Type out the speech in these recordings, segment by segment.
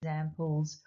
examples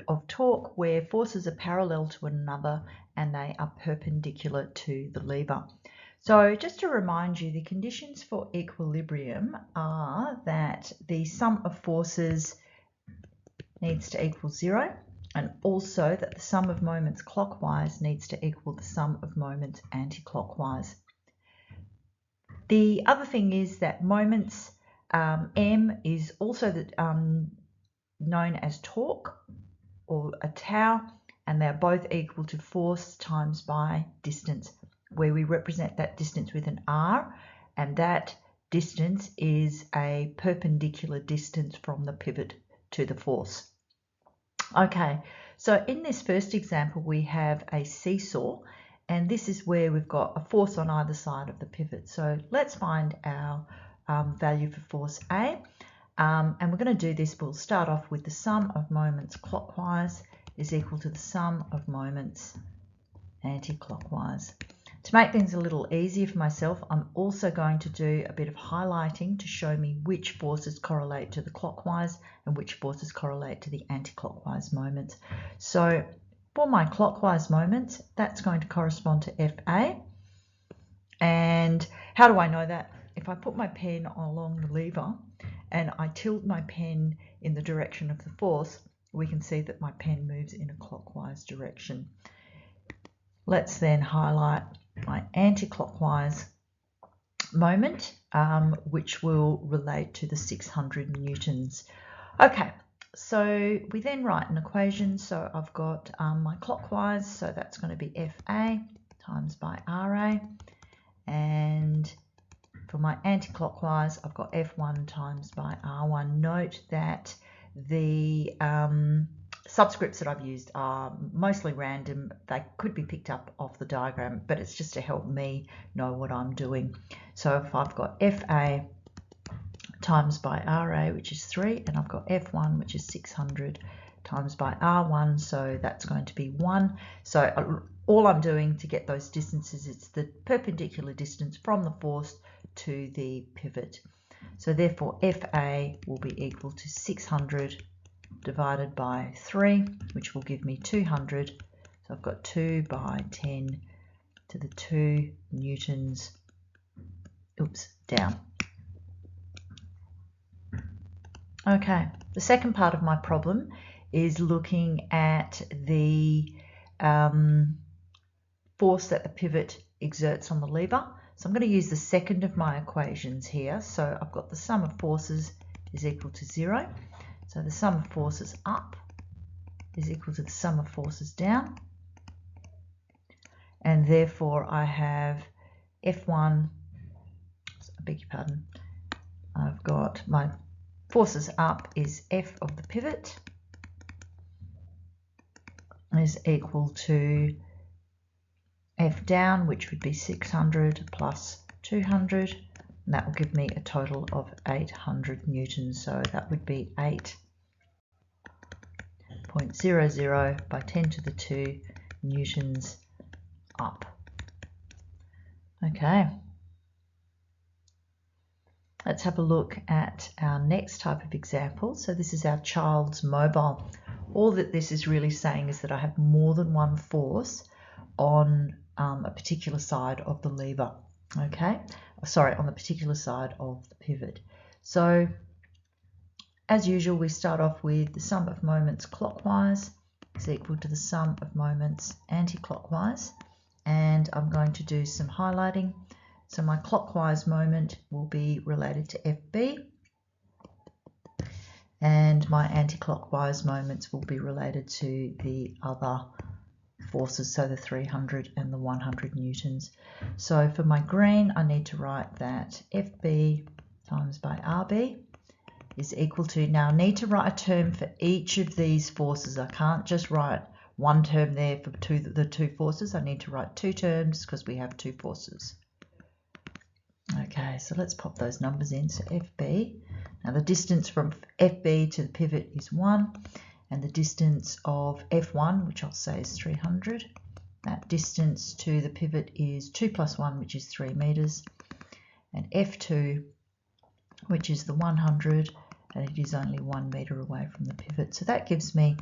of torque where forces are parallel to one another and they are perpendicular to the lever. So just to remind you, the conditions for equilibrium are that the sum of forces needs to equal 0, and also that the sum of moments clockwise needs to equal the sum of moments anti-clockwise. The other thing is that moments M is also known as torque or a tau, and they're both equal to force times by distance, where we represent that distance with an R, and that distance is a perpendicular distance from the pivot to the force. Okay, so in this first example we have a seesaw, and this is where we've got a force on either side of the pivot. So let's find our value for force A, and we're going to do this. We'll start off with the sum of moments clockwise is equal to the sum of moments anti-clockwise. To make things a little easier for myself, I'm also going to do a bit of highlighting to show me which forces correlate to the clockwise and which forces correlate to the anti-clockwise moments. So for my clockwise moments, that's going to correspond to FA. And how do I know that? If I put my pen along the lever and I tilt my pen in the direction of the force, we can see that my pen moves in a clockwise direction. Let's then highlight my anti-clockwise moment, which will relate to the 600 newtons. Okay, so we then write an equation. So I've got my clockwise, so that's going to be FA times by RA, and for my anti-clockwise, I've got F1 times by R1. Note that the subscripts that I've used are mostly random. They could be picked up off the diagram, but it's just to help me know what I'm doing. So if I've got FA times by RA, which is 3, and I've got F1, which is 600, times by R1, so that's going to be 1. So all I'm doing to get those distances, it's the perpendicular distance from the force to the pivot. So therefore FA will be equal to 600 divided by 3, which will give me 200. So I've got 2 by 10 to the 2 newtons, down. Okay, the second part of my problem is looking at the force that the pivot exerts on the lever. So I'm going to use the second of my equations here. So I've got the sum of forces is equal to 0. So the sum of forces up is equal to the sum of forces down. And therefore I have F1, I beg your pardon, I've got my forces up is F of the pivot is equal to F down, which would be 600 plus 200, and that will give me a total of 800 newtons. So that would be 8.00 by 10 to the 2 newtons up. Okay. Let's have a look at our next type of example. So this is our child's mobile. All that this is really saying is that I have more than one force on a particular side of the lever, okay? Sorry, on the particular side of the pivot. So as usual, we start off with the sum of moments clockwise is equal to the sum of moments anti-clockwise, and I'm going to do some highlighting. So my clockwise moment will be related to FB, and my anti-clockwise moments will be related to the other forces, so the 300 and the 100 newtons. So for my green, I need to write that FB times by RB is equal to, now I need to write a term for each of these forces. I can't just write one term there for the two forces. I need to write two terms because we have two forces. Okay, so let's pop those numbers in. So FB, now the distance from FB to the pivot is 1, and the distance of F1, which I'll say is 300, that distance to the pivot is 2 plus 1, which is 3 meters, and F2, which is the 100, and it is only 1 metre away from the pivot. So that gives me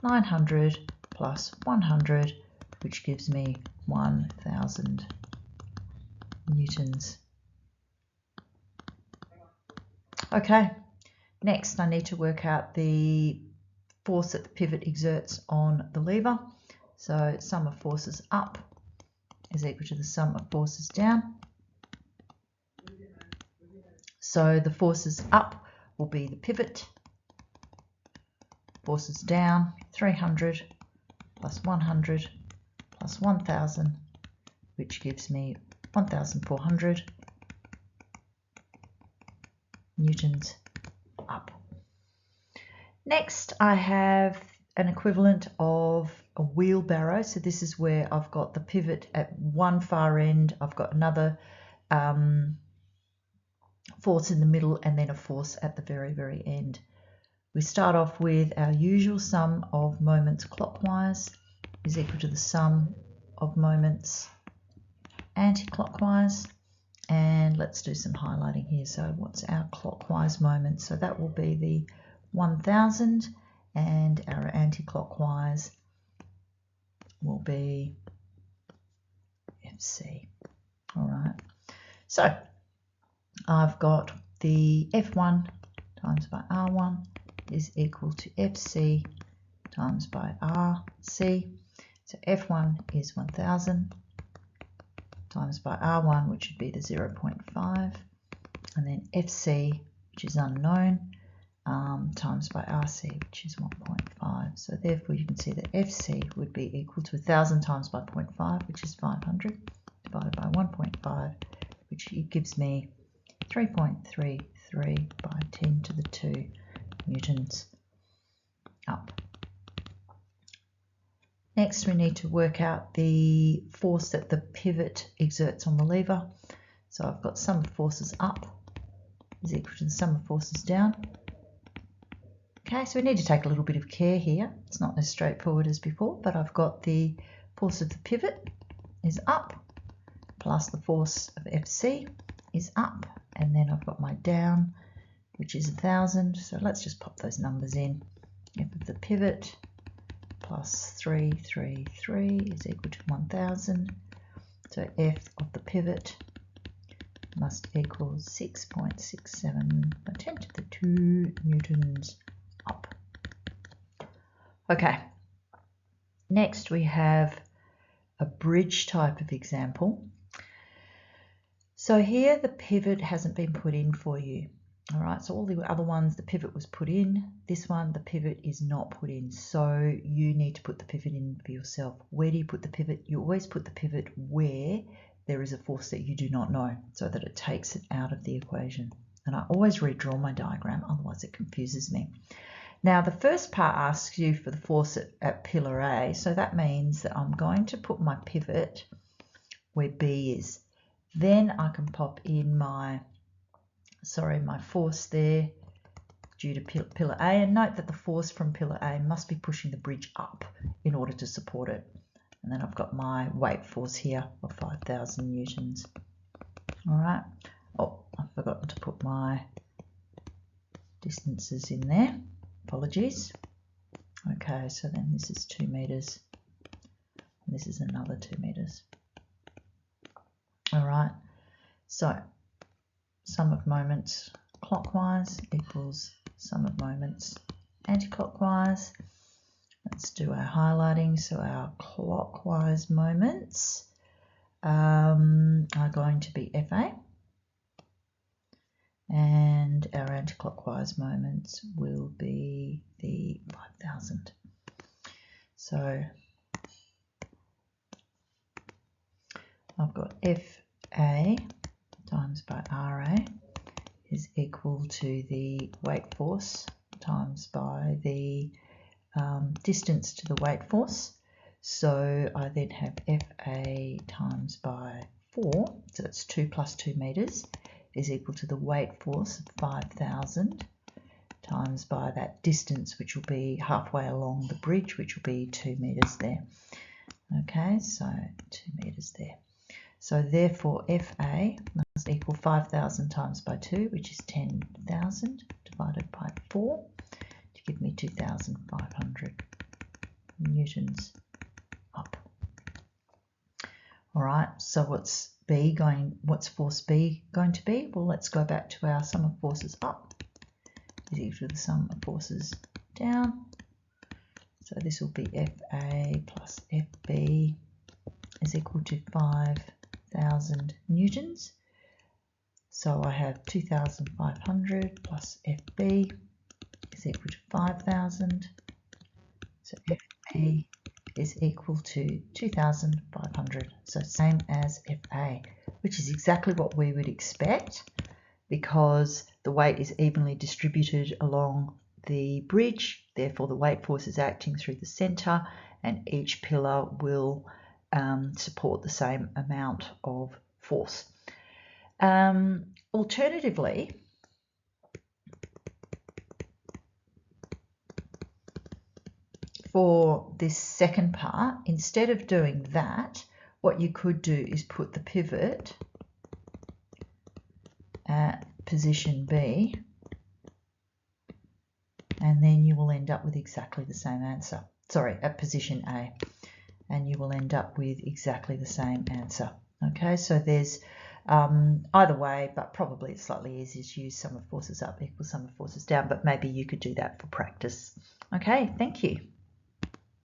900 plus 100, which gives me 1,000 newtons. Okay, next I need to work out the force that the pivot exerts on the lever. So sum of forces up is equal to the sum of forces down. So the forces up will be the pivot, forces down 300 plus 100 plus 1,000, which gives me 1,400 newtons up. Next I have an equivalent of a wheelbarrow. So this is where I've got the pivot at one far end, I've got another force in the middle, and then a force at the very, very end. We start off with our usual sum of moments clockwise is equal to the sum of moments anti-clockwise. And let's do some highlighting here. So what's our clockwise moment? So that will be the 1,000, and our anti-clockwise will be FC. All right. So I've got the F1 times by R1 is equal to FC times by RC. So F1 is 1,000 times by R1, which would be the 0.5, and then FC, which is unknown, times by RC, which is 1.5. So therefore you can see that FC would be equal to 1,000 times by 0.5, which is 500, divided by 1.5, which gives me 3.33 by 10 to the 2 newtons up. Next, we need to work out the force that the pivot exerts on the lever. So I've got sum of forces up is equal to the sum of forces down. Okay, so we need to take a little bit of care here. It's not as straightforward as before, but I've got the force of the pivot is up, plus the force of FC is up, and then I've got my down, which is 1,000. So let's just pop those numbers in. F of the pivot plus 333 is equal to 1,000. So F of the pivot must equal 6.67 by 10 to the 2 newtons up. Okay, next we have a bridge type of example. So here the pivot hasn't been put in for you. All right, so all the other ones, the pivot was put in. This one, the pivot is not put in. So you need to put the pivot in for yourself. Where do you put the pivot? You always put the pivot where there is a force that you do not know, so that it takes it out of the equation. And I always redraw my diagram, otherwise it confuses me. Now the first part asks you for the force at pillar A. So that means that I'm going to put my pivot where B is. Then I can pop in my force there due to pillar A, and note that the force from pillar A must be pushing the bridge up in order to support it. And then I've got my weight force here of 5,000 newtons. All right. Oh, I've forgotten to put my distances in there. Apologies. Okay, so then this is 2 meters, and this is another 2 meters. All right. So sum of moments clockwise equals sum of moments anti-clockwise. Let's do our highlighting. So our clockwise moments are going to be FA, and our anti-clockwise moments will be the 5,000. So I've got FA times by RA is equal to the weight force times by the distance to the weight force. So I then have FA times by 4, so that's 2 plus 2 meters, is equal to the weight force of 5,000 times by that distance, which will be halfway along the bridge, which will be 2 meters there. Okay, so 2 meters there. So therefore FA must equal 5,000 times by 2, which is 10,000 divided by 4 to give me 2,500 newtons up. All right, so what's force B going to be? Well, let's go back to our sum of forces up is equal to the sum of forces down. So this will be FA plus FB is equal to 5,000 newtons. So I have 2,500 plus FB is equal to 5,000. So FB is equal to 2,500. So same as FA, which is exactly what we would expect because the weight is evenly distributed along the bridge. Therefore, the weight force is acting through the center and each pillar will support the same amount of force. Alternatively, for this second part, instead of doing that, what you could do is put the pivot at position B, and then you will end up with exactly the same answer. Sorry, at position A, and you will end up with exactly the same answer. Okay, so there's either way, but probably it's slightly easier to use sum of forces up equals sum of forces down, but maybe you could do that for practice. Okay, thank you.